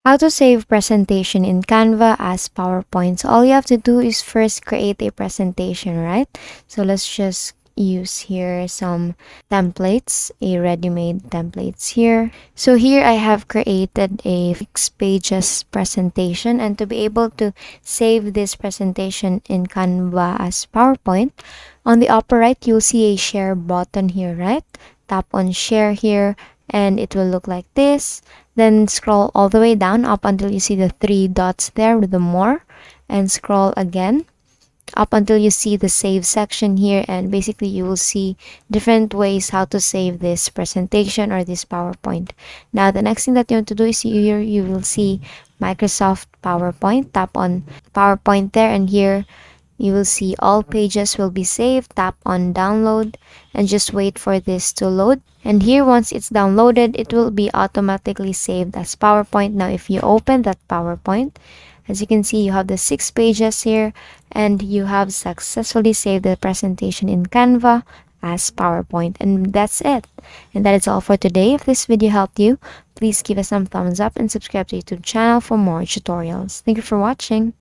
How to save presentation in Canva as PowerPoint. So all you have to do is first create a presentation, right? So let's just use here some templates, a ready-made templates here. So here I have created a 6 pages presentation, and to be able to save this presentation in Canva as PowerPoint, on the upper right you'll see a share button here, right? Tap on share here and it will look like this. Then scroll all the way down up until you see the 3 dots there with the more, and scroll again up until you see the save section here, and basically you will see different ways how to save this presentation or this PowerPoint. Now the next thing that you want to do is here you will see Microsoft PowerPoint. Tap on PowerPoint there, and here you will see all pages will be saved. Tap on download and just wait for this to load. And here, once it's downloaded, it will be automatically saved as PowerPoint. Now, if you open that PowerPoint, as you can see, you have the 6 pages here, and you have successfully saved the presentation in Canva as PowerPoint. And that's it. And that is all for today. If this video helped you, please give us some thumbs up and subscribe to the YouTube channel for more tutorials. Thank you for watching.